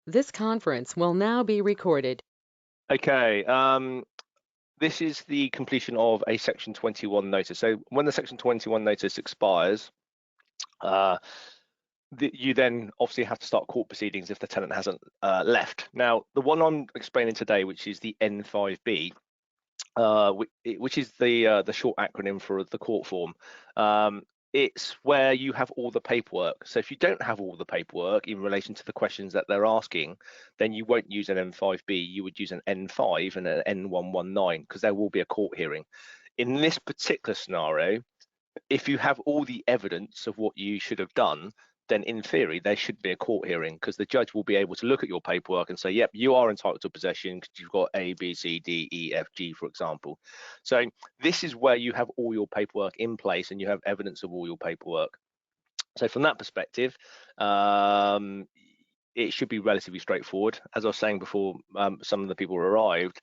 This conference will now be recorded. Okay, this is the completion of a Section 21 notice. So when the Section 21 notice expires, you then obviously have to start court proceedings if the tenant hasn't left. Now, the one I'm explaining today, which is the N5B, which is the short acronym for the court form. It's where you have all the paperwork. So if you don't have all the paperwork in relation to the questions that they're asking, then you won't use an N5B. You would use an N5 and an N119 because there will be a court hearing. In this particular scenario, if you have all the evidence of what you should have done, then in theory there should be a court hearing because the judge will be able to look at your paperwork and say, yep, you are entitled to possession because you've got A, B, C, D, E, F, G, for example. So this is where you have all your paperwork in place and you have evidence of all your paperwork. So from that perspective, it should be relatively straightforward. As I was saying before, some of the people arrived,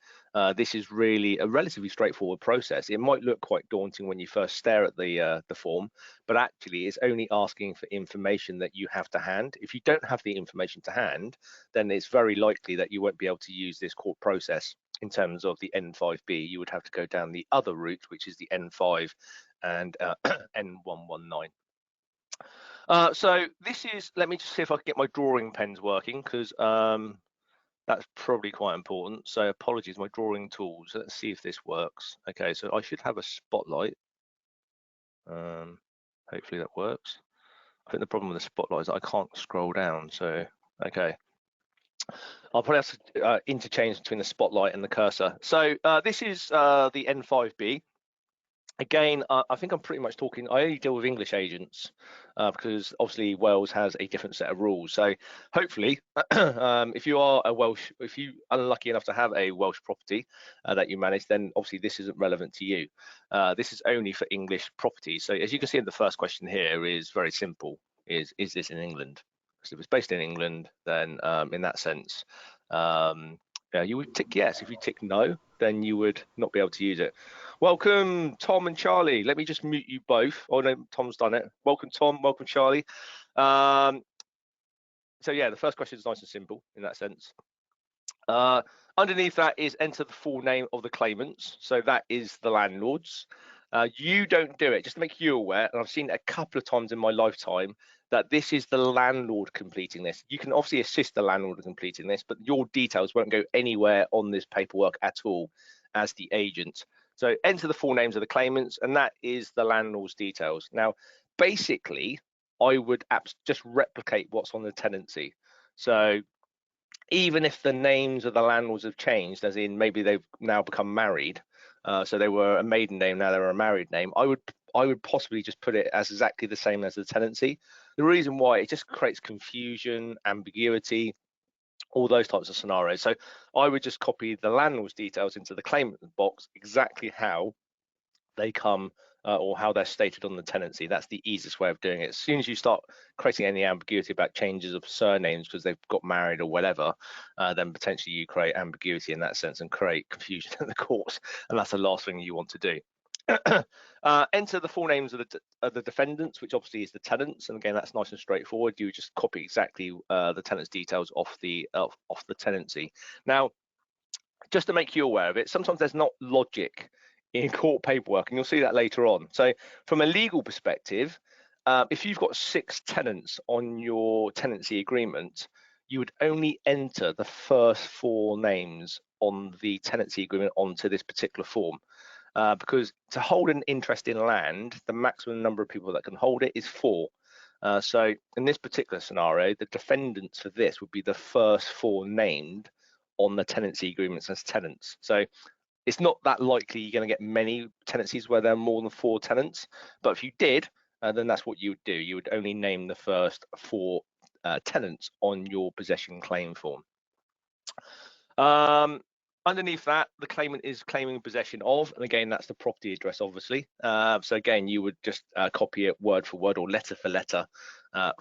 this is really a relatively straightforward process. It might look quite daunting when you first stare at the form, but actually it's only asking for information that you have to hand. If you don't have the information to hand, then it's very likely that you won't be able to use this court process. In terms of the N5B, you would have to go down the other route, which is the N5 and N119. So this is, let me just see if I can get my drawing pens working because that's probably quite important. So apologies, my drawing tools. Let's see if this works. Okay, so I should have a spotlight. Hopefully that works. I think the problem with the spotlight is that I can't scroll down. So, okay. I'll probably have to interchange between the spotlight and the cursor. So this is the N5B. Again, I think I'm pretty much talking, I only deal with English agents because obviously Wales has a different set of rules. So hopefully, if you are if you are unlucky enough to have a Welsh property that you manage, then obviously this isn't relevant to you. This is only for English properties. So as you can see in the first question here is very simple, is this in England? So if it's based in England, then in that sense, you would tick yes. If you tick no, then you would not be able to use it. Welcome, Tom and Charlie. Let me just mute you both. Oh no, Tom's done it. Welcome, Tom. Welcome, Charlie. So yeah, the first question is nice and simple in that sense. Underneath that is enter the full name of the claimants. So that is the landlords. You don't do it, just to make you aware, and I've seen it a couple of times in my lifetime, that this is the landlord completing this. You can obviously assist the landlord in completing this, but your details won't go anywhere on this paperwork at all as the agent. So enter the full names of the claimants, and that is the landlord's details. Now, basically, I would just replicate what's on the tenancy. So even if the names of the landlords have changed, as in maybe they've now become married, so they were a maiden name, now they're a married name, I would possibly just put it as exactly the same as the tenancy. The reason why, it just creates confusion, ambiguity, all those types of scenarios. So I would just copy the landlord's details into the claimant box exactly how they come or how they're stated on the tenancy. That's the easiest way of doing it. As soon as you start creating any ambiguity about changes of surnames because they've got married or whatever, then potentially you create ambiguity in that sense and create confusion in the courts, and that's the last thing you want to do. Enter the full names of the defendants, which obviously is the tenants, and again that's nice and straightforward. You just copy exactly the tenant's details off the tenancy. Now, just to make you aware of it, sometimes there's not logic in court paperwork, and you'll see that later on. So from a legal perspective, if you've got 6 tenants on your tenancy agreement, you would only enter the first 4 names on the tenancy agreement onto this particular form. Because to hold an interest in land, the maximum number of people that can hold it is 4. So in this particular scenario, the defendants for this would be the first 4 named on the tenancy agreements as tenants. So it's not that likely you're going to get many tenancies where there are more than 4 tenants, but if you did, then that's what you would do. You would only name the first 4 tenants on your possession claim form. Underneath that, the claimant is claiming possession of, and again, that's the property address, obviously. So again, you would just copy it word for word or letter for letter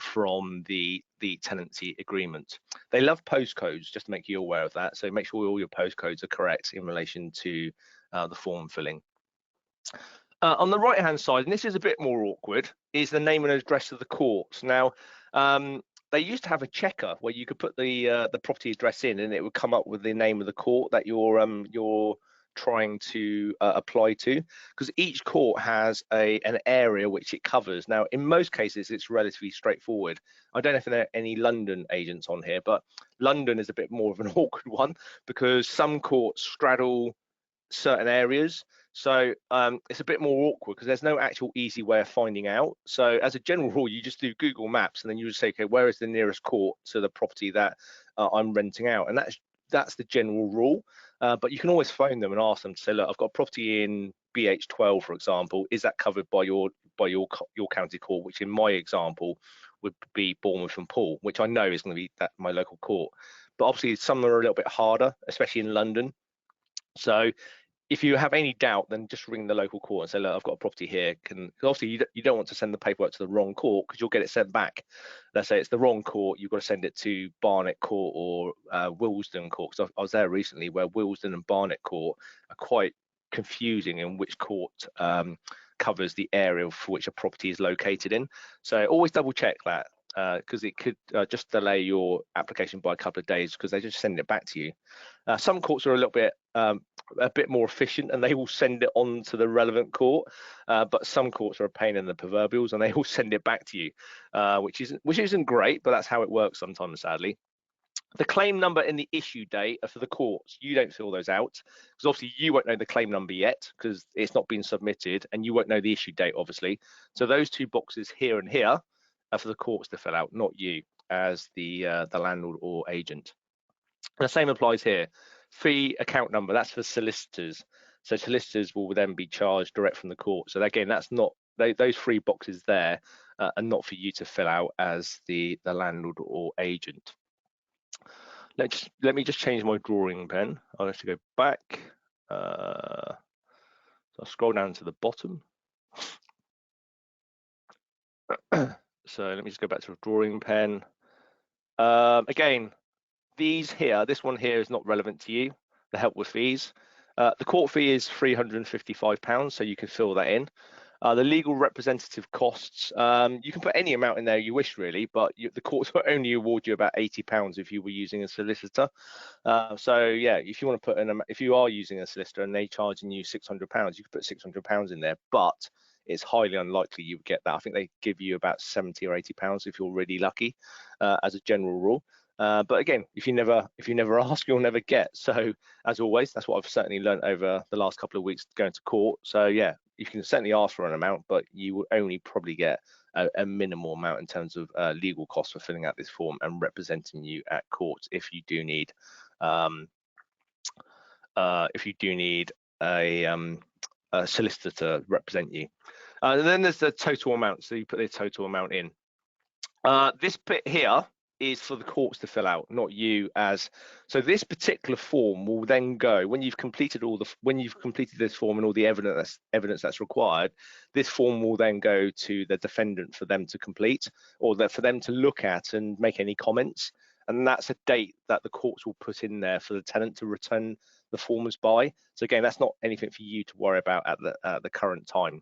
from the tenancy agreement. They love postcodes, just to make you aware of that. So make sure all your postcodes are correct in relation to the form filling. On the right-hand side, and this is a bit more awkward, is the name and address of the courts. Now, they used to have a checker where you could put the property address in, and it would come up with the name of the court that you're trying to apply to, because each court has an area which it covers. Now, in most cases, it's relatively straightforward. I don't know if there are any London agents on here, but London is a bit more of an awkward one because some courts straddle certain areas. So it's a bit more awkward because there's no actual easy way of finding out. So as a general rule, you just do Google Maps and then you just say, okay, where is the nearest court to the property that I'm renting out? And that's the general rule. But you can always phone them and ask them to say, look, I've got a property in BH12, for example. Is that covered by your county court? Which in my example would be Bournemouth and Poole, which I know is going to be my local court. But obviously some are a little bit harder, especially in London. So if you have any doubt, then just ring the local court and say, look, I've got a property here. Obviously you don't want to send the paperwork to the wrong court because you'll get it sent back. Let's say it's the wrong court, you've got to send it to Barnet Court or Willesden Court. Because I was there recently where Willesden and Barnet Court are quite confusing in which court covers the area for which a property is located in. So always double check that because it could just delay your application by a couple of days because they just send it back to you. Some courts are a bit more efficient and they will send it on to the relevant court, but some courts are a pain in the proverbials and they will send it back to you, which isn't great, but that's how it works sometimes, sadly. The claim number and the issue date are for the courts. You don't fill those out because obviously you won't know the claim number yet because it's not been submitted, and you won't know the issue date, obviously. So those two boxes here and here are for the courts to fill out, not you as the landlord or agent. The same applies here. Fee account number, that's for solicitors. So solicitors will then be charged direct from the court. So again, that's not those three boxes there are not for you to fill out as the landlord or agent. Let me just change my drawing pen. I'll have to go back. So I'll scroll down to the bottom. So let me just go back to the drawing pen. Again, this one here is not relevant to you, the help with fees. The court fee is £355, so you can fill that in. The legal representative costs, you can put any amount in there you wish, really, but the courts will only award you about £80 if you were using a solicitor. So yeah, if you want to put if you are using a solicitor and they charging you £600, you could put £600 in there, but it's highly unlikely you would get that. I think they give you about £70 or £80 if you're really lucky, as a general rule. But again, if you never ask, you'll never get. So as always, that's what I've certainly learned over the last couple of weeks going to court. So yeah, you can certainly ask for an amount, but you will only probably get a minimal amount in terms of legal costs for filling out this form and representing you at court if you do need a solicitor to represent you. And then there's the total amount. So you put the total amount in. This bit here is for the courts to fill out, not you as. So this particular form will then go when you've completed this form and all the evidence that's required. This form will then go to the defendant for them to complete, or for them to look at and make any comments. And that's a date that the courts will put in there for the tenant to return the forms by. So again, that's not anything for you to worry about at the current time.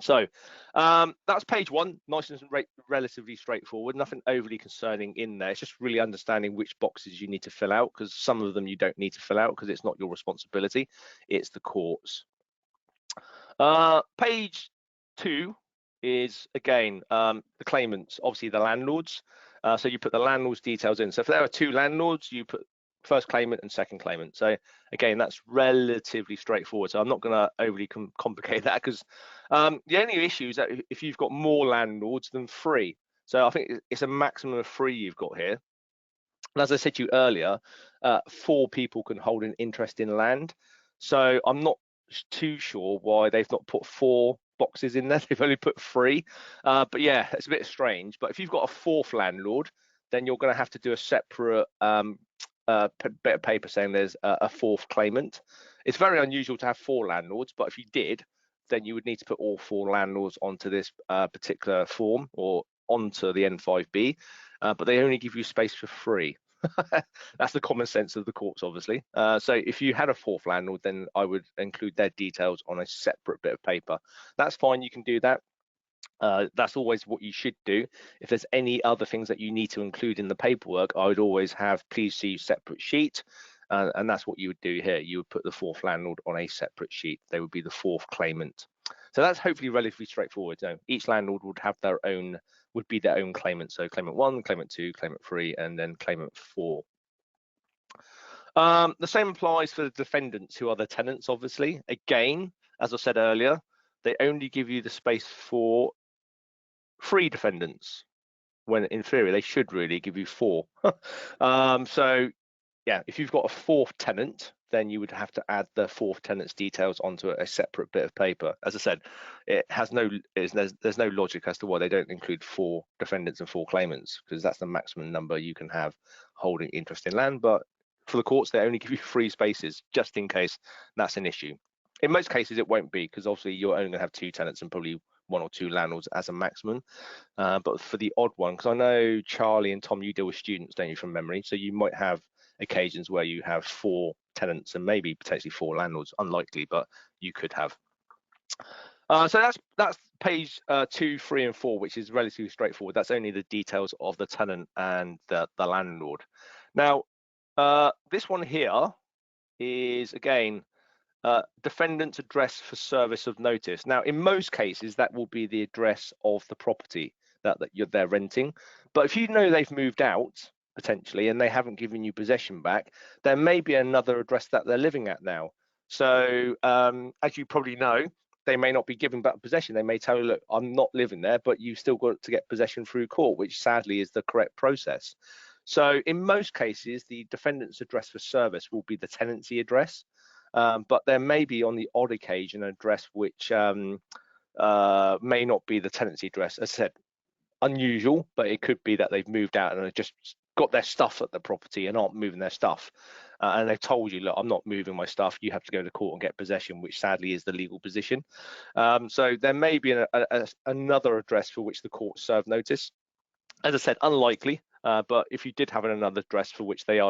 So that's page one, nice and relatively straightforward, nothing overly concerning in there. It's just really understanding which boxes you need to fill out, because some of them you don't need to fill out because it's not your responsibility, it's the courts. Page two is, again, the claimants, obviously the landlords. So you put the landlord's details in. So if there are two landlords, you put first claimant and second claimant. So again, that's relatively straightforward. So I'm not going to overly complicate that, because the only issue is that if you've got more landlords than three. So I think it's a maximum of three you've got here. And as I said to you earlier, 4 people can hold an interest in land. So I'm not too sure why they've not put 4 boxes in there. They've only put 3. But yeah, it's a bit strange. But if you've got a fourth landlord, then you're going to have to do a separate bit of paper saying there's a fourth claimant. It's very unusual to have 4 landlords, but if you did, then you would need to put all 4 landlords onto this particular form or onto the N5B, but they only give you space for 3. That's the common sense of the courts, obviously. So if you had a fourth landlord, then I would include their details on a separate bit of paper. That's fine, you can do that. That's always what you should do. If there's any other things that you need to include in the paperwork, I would always have please see separate sheet. And that's what you would do here. You would put the fourth landlord on a separate sheet. They would be the fourth claimant. So that's hopefully relatively straightforward. So each landlord would have their own, would be their own claimant. So claimant 1, claimant 2, claimant 3, and then claimant 4. The same applies for the defendants who are the tenants, obviously. Again, as I said earlier, they only give you the space for 3 defendants, when in theory they should really give you 4. So yeah, if you've got a fourth tenant, then you would have to add the fourth tenant's details onto a separate bit of paper. As I said, it has there's no logic as to why they don't include 4 defendants and 4 claimants, because that's the maximum number you can have holding interest in land. But for the courts, they only give you 3 spaces just in case that's an issue. In most cases, it won't be, because obviously you're only going to have 2 tenants and probably 1 or 2 landlords as a maximum. But for the odd one, because I know Charlie and Tom, you deal with students, don't you, from memory? So you might have occasions where you have 4 tenants and maybe potentially 4 landlords. Unlikely, but you could have. So that's page 2, 3, and 4, which is relatively straightforward. That's only the details of the tenant and the landlord. Now, this one here is again defendant's address for service of notice. Now, in most cases, that will be the address of the property that they're renting. But if you know they've moved out potentially and they haven't given you possession back, there may be another address that they're living at now. So as you probably know, they may not be giving back possession. They may tell you, look, I'm not living there, but you've still got to get possession through court, which sadly is the correct process. So in most cases, the defendant's address for service will be the tenancy address. But there may be, on the odd occasion, an address which may not be the tenancy address. As I said, unusual, but it could be that they've moved out and have just got their stuff at the property and aren't moving their stuff. And they've told you, look, I'm not moving my stuff. You have to go to court and get possession, which sadly is the legal position. So there may be another address for which the court served notice. As I said, unlikely, but if you did have another address for which they are